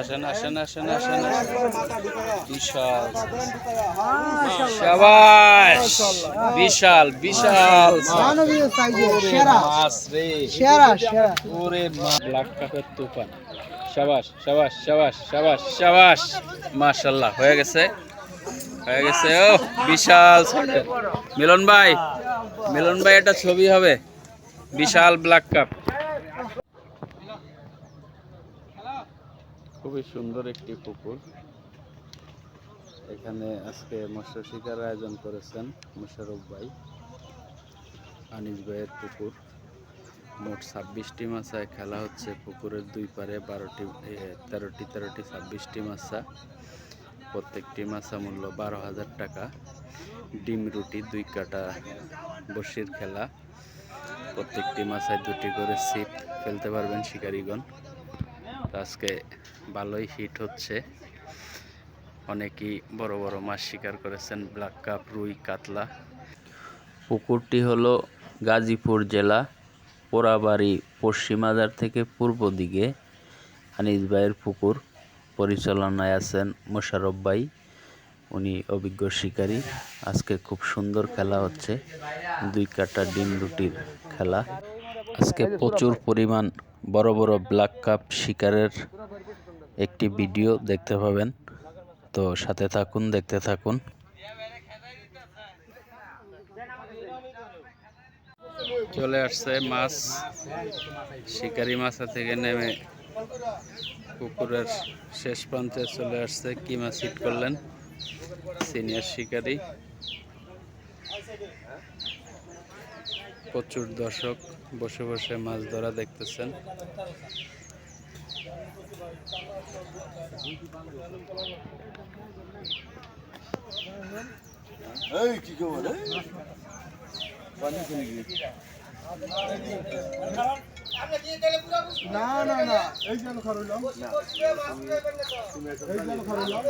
আসেন আসেন আসেন আসেন বিশাল শাবাশ বিশাল বিশাল মাছ রে ওরে ব্ল্যাক কাপের তুফান শাবাশ শাবাশ শাবাশ শাবাশ শাবাশ মাশাআল্লাহ হয়ে গেছে ও বিশাল মিলন ভাই এটা ছবি হবে বিশাল ব্ল্যাক কাপ খুবই সুন্দর একটি পুকুর এখানে আজকে মৎস্য শিকার আয়োজন করেছেন মোশাররফ ভাই আনিস ভাইয়ের পুকুর মোট 26টি মাছায় খেলা হচ্ছে পুকুরের দুই পারে 13টি 26টি মাছা প্রত্যেকটি মাছা মূল্য 12,000 টাকা ডিম রুটি 2 কাটা বসির খেলা প্রত্যেকটি মাছায় 2টি করে ছিপ ফেলতে পারবেন শিকারীগণ আজকে ভালোই হিট হচ্ছে অনেকেই বড় বড় মাছ শিকার করেছেন ব্ল্যাক কাপ রুই কাতলা পুকুরটি হলো গাজীপুর জেলা পোড়াবাড়ি পশ্চিমাজার থেকে পূর্ব দিকে আনিস ভাইয়ের পুকুর পরিচালনায় আছেন মোশাররফ ভাই উনি অভিজ্ঞ শিকারী আজকে খুব সুন্দর খেলা হচ্ছে 2 কাটা ডিম রুটির খেলা আজকে প্রচুর পরিমাণ বড় বড় ব্ল্যাক কাপ শিকারের একটি ভিডিও দেখতে পাবেন তো সাথে থাকুন দেখতে থাকুন চলে আসছে মাছ শিকারি মাছা থেকে নেমে পুকুরের শেষ প্রান্তে চলে আসছে কি মাছ হিট করলেন সিনিয়র শিকারি প্রচুর দর্শক বসে বসে মাছ ধরা দেখতেছেন এই কি খবর পানি চলে গিয়েছে না না না এই জল খারলাম এই জল খারলাম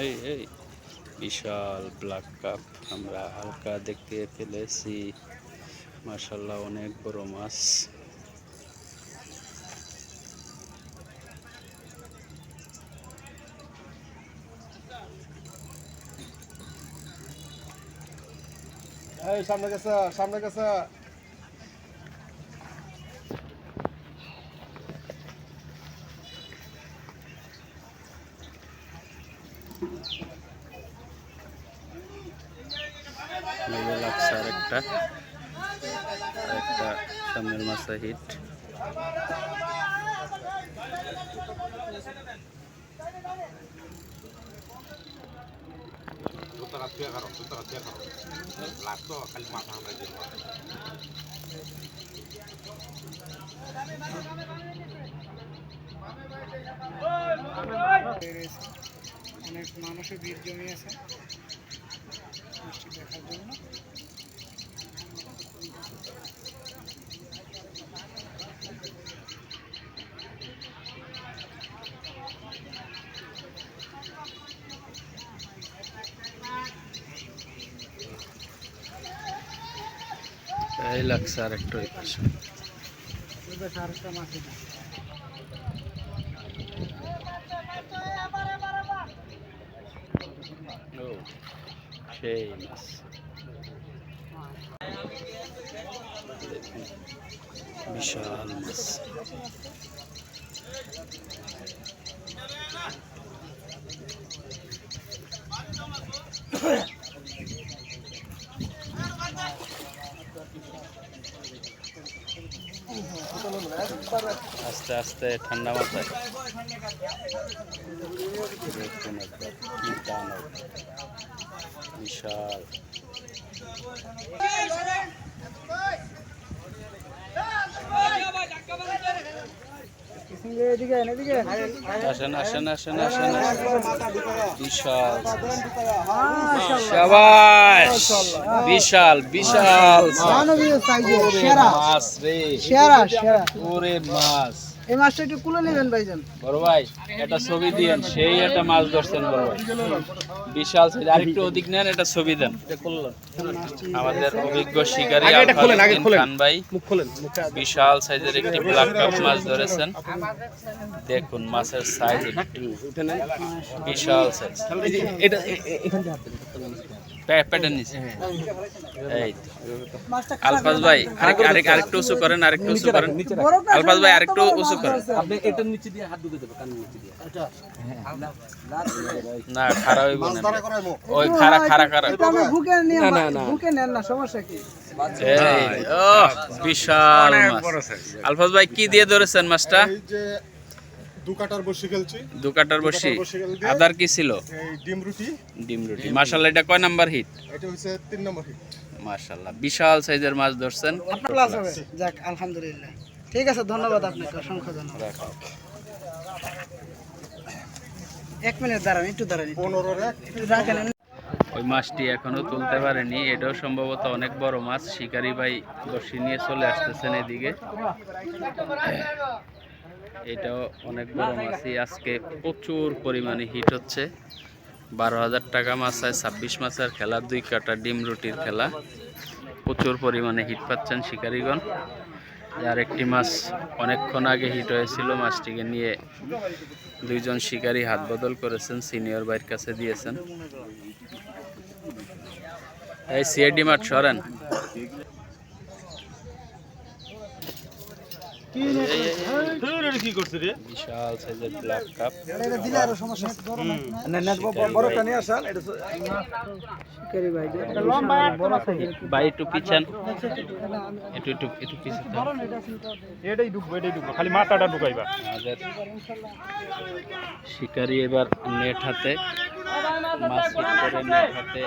এই বিশাল ব্ল্যাক কাপ আমরা হালকা দেখতে ফেলেছি মাশাআল্লাহ অনেক বড় মাছ এই সামনে গেছে লাগছে আরেকটা সামনের মাছা হিট অনেক মানুষের ভিড় জমিয়েছে দেখার জন্য এই লাগছে আরেকটা ওই পাশে আরেকটা মাছ ও সেই মাছ বিশাল মাছ আস্তে আস্তে ঠান্ডা মাথায় দেখুন একবার কি টান বিশাল এদিকে এদিকে আসেন আসেন আসেন আসেন বিশাল শাবাশ বিশাল বিশাল মানবীয় সাইজের সেরা মাছ রে সেরা সেরা ওরে মাছ এই মাছটা একটু কুলে নেবেন ভাইজান। বড় ভাই এটা ছবি দিয়েন, সেই একটা মাছ ধরছেন বড় ভাই, বিশাল সাইজ। আরেকটু অধিক নেন, এটা ছবি দেন। আমাদের অভিজ্ঞ শিকারী খান ভাই বিশাল সাইজের একটি ব্ল্যাক কাপ মাছ ধরেছেন। দেখুন মাছের সাইজ বিশাল সাইজ। প্যাটের নিচে এই আলফাজ ভাই আরেকটু উঁচু করেন, আরেকটু উঁচু করেন আলফাজ ভাই, আরেকটু উঁচু করেন। আপনি এটার নিচে দিয়ে হাত ঢুকে দেবেন, কানের নিচে দিয়ে। না খাড়া হইব না, ওই খাড়া খাড়া খাড়া এটা আমি বুকে নিয়ে বুকে নেন না, সমস্যা কি? এই ও বিশাল মাছ। আলফাজ ভাই কি দিয়ে ধরেছেন মাছটা? এই যে দু কাটার বসি খেলছি, দু কাটার বসি। আদার কি ছিল? এই ডিম রুটি। ডিম রুটি। মাশাআল্লাহ, এটা কয় নাম্বার হিট? এটা হচ্ছে 3 নম্বর হিট। মাশাআল্লাহ, বিশাল সাইজের মাছ ধরছেন। আপনার ক্লাস হবে। যাক আলহামদুলিল্লাহ, ঠিক আছে, ধন্যবাদ আপনাকে, অসংখ্য ধন্যবাদ। 1 মিনিট দাঁড়ান, একটু দাঁড়ান, 15 রে একটু রাখেন। ওই মাছটি এখনো তুলতে পারেনি, এটাও সম্ভবত অনেক বড় মাছ। শিকারি ভাই বড়শি নিয়ে চলে আসতেছেন এদিকে। এটাও অনেক বড় মাছই। আজকে প্রচুর পরিমাণে হিট হচ্ছে। 12,000 টাকা মাছ হয়, 26 মাছের খেলা, 2 কাটা ডিম রুটির খেলা। প্রচুর পরিমাণে হিট পাচ্ছেন শিকারিগণ। আর একটি মাছ অনেকক্ষণ আগে হিট হয়েছিল, মাছটিকে নিয়ে 2 জন শিকারী হাত বদল করেছেন, সিনিয়র ভাইয়ের কাছে দিয়েছেন। এই সিআইডি মাঠ সরেন। বিশাল সাইজের ব্ল্যাক কাপ। এটা দিলে আরো সমস্যা আছে, ধরো না। বড়টা নিয়ে আসেন, এটা শিকারি ভাই যে এটা লম্বা বড় সাইজের। ভাই একটু পিছান, একটু একটু একটু পিছান। এটাই ঢুকবো, খালি মাথাটা ঢুকাইবা। আমাদের শিকারি এবার নেট হাতে মাছ হিট করে নেট হাতে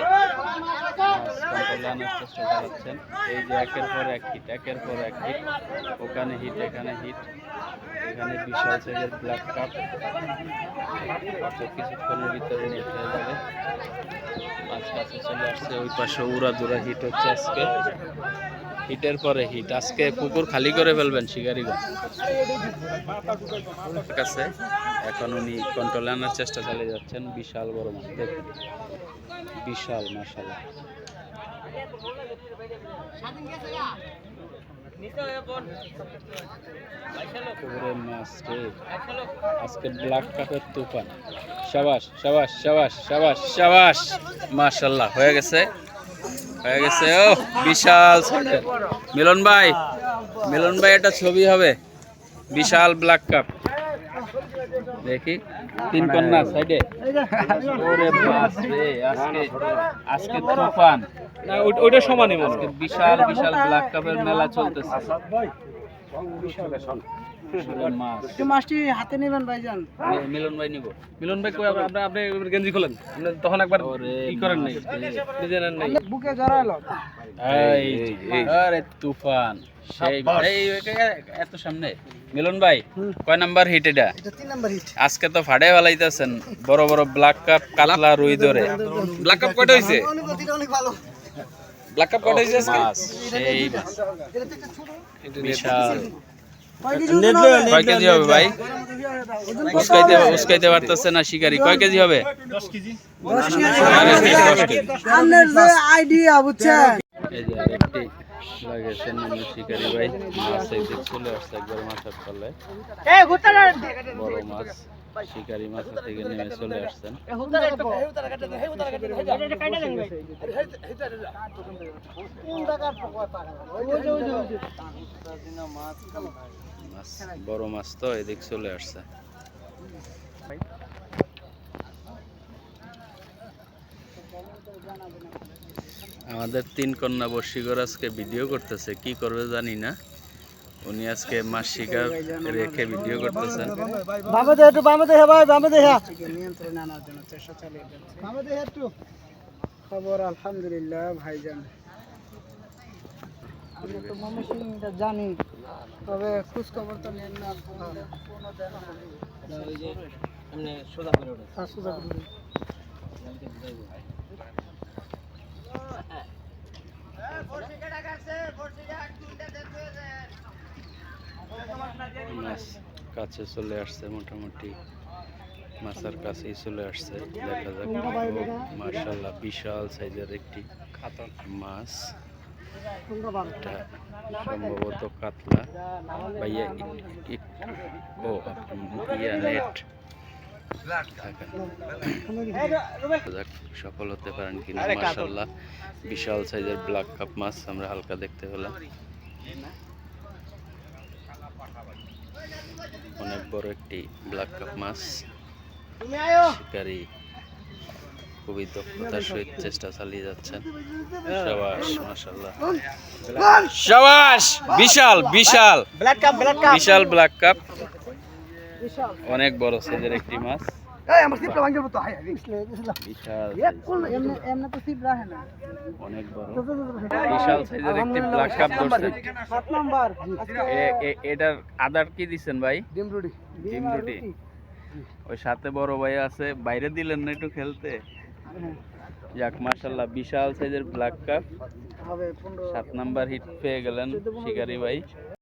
মাছ কন্ট্রোলে আনার চেষ্টা চালাচ্ছেন। এই যে একের পর এক হিট, একের পর এক হিট, ওখানে হিট, এখানে হিট, এখানে বিশাল সাইজের ব্ল্যাক কাপ। কিছুক্ষণের ভিতরে নেট হয়ে যাবে। মাছ কাছে চলে আসছে, ওই পাশে উড়াদুরা হিট হচ্ছে আজকে। হিটের পরে হিট, আজকে পুকুর খালি করে ফেলবেন শিকারিগণ কাছে। এখন উনি কন্ট্রোলে আনার চেষ্টা চালিয়ে যাচ্ছেন। বিশাল বড় মাছ, দেখুন বিশাল, মাশাআল্লাহ। পুকুরের মাছ রে, আজকে ব্ল্যাক কাপের তুফান। শাবাশ শাবাশ শাবাশ শাবাশ শাবাশ, মাশাআল্লাহ, হয়ে গেছে হয়ে গেছে। ও বিশাল সাইজের। মিলন ভাই, মিলন ভাই, এটা ছবি হবে। বিশাল ব্ল্যাক কাপ, দেখি 3 কন্যা সাইডে। ওরে বাস রে, আজকে আজকে তুফান। না ওইটা সমানই মনে আজকে বিশাল বিশাল ব্ল্যাক কাপের মেলা চলতেছে। মাছ একটু মাছটি হাতে নেবেন ভাইজান। মিলন ভাই নিব। মিলন ভাই কই, আপনি গেঞ্জি খোলেন, আপনি তখন একবার কি করেন নাই, নিজে নেন নাই। বুকে জড়ালো। এই আরে তুফান সেই। এই এত সামনে। মিলন ভাই কয় নাম্বার হিট এটা? এটা 3 নাম্বার হিট। আজকে তো ফাড়ে ফেলাইতেছেন বড় বড় ব্ল্যাক কাপ, কাতলা, রুই ধরে। ব্ল্যাক কাপ কয়টা হইছে? অনুভূতিটা অনেক ভালো। ব্ল্যাক কাপ কয়টা হইছে আজকে? মাছ সেই মাছ এটা তো একটা ছোট। বিশাল। কয় কেজি ওজন হবে? কয় কেজি হবে ভাই? উস্কাইতে পারতেছে না শিকারি। কয় কেজি হবে? 10 কেজি। 10 কেজি। আপনার যে আইডিয়া বুঝছেন। এই যে আরেকটি লাগেছেন অন্য শিকারি ভাই। মাছ একদিক চলে আসছে একবার মাথার তলায়। বড় মাছ, শিকারি মাছ থেকে নেমে চলে আসছেন। মাছ বড় মাছ তো এদিক চলে আসছে। আমাদের 3 কন্যা বর্ষিকর আজকে ভিডিও করতেছে, কি করবে জানি না। উনি আজকে মাছ শিকার রেখে ভিডিও করতেছেন। বামে দে, একটু বামে দে ভাই, বামে দে। নিয়ন্ত্রণে আনার জন্য চেষ্টা চালিয়ে যাচ্ছে। বামে দে একটু। খবর আলহামদুলিল্লাহ ভাইজান। আমরা তো ময়মনসিংহটা জানি। তবে খোঁজ খবর তো নেন না কোনো দেন না ওই যে এমনি সোজা করে ওঠে সোজা করে মাছ কাছে চলে আসছে, মোটামুটি মাছের কাছেই চলে আসছে। দেখা যাক। মাশাআল্লাহ বিশাল সাইজের একটি মাছ, এটা সম্ভবত কাতলা ভাইয়া। ও ইয়া নেট যাক, সফল হতে পারেন কিনা। মাশাআল্লাহ বিশাল সাইজের ব্ল্যাক কাপ মাছ আমরা হালকা দেখতে পেলাম। অনেক বড় একটি ব্ল্যাক কাপ মাছ। শিকারী খুবই দক্ষতার সহিত চেষ্টা চালিয়ে যাচ্ছেন। শাবাশ, মাশাআল্লাহ, শাবাশ। বিশাল বিশাল ব্ল্যাক কাপ বিশাল ব্ল্যাক কাপ, অনেক বড় সাইজের একটি মাছ। এই আমার সিপটা ভাঙে তো হাই বিশাল এমনি এমনি তো সিপ রাখে না অনেক বড় বিশাল সাইজের একটি ব্ল্যাক কাপ ধরছেন। 7 নাম্বার এটার আদার কি দিচ্ছেন ভাই? ডিম রুটি ডিম রুটি। ওই সাথে বড় ভাই আছে, বাইরে দিলেন না একটু খেলতে? যাক, মাশাআল্লাহ বিশাল সাইজের ব্ল্যাক কাপ, হবে 15 7 নাম্বার হিট পেয়ে গেলেন শিকারি ভাই।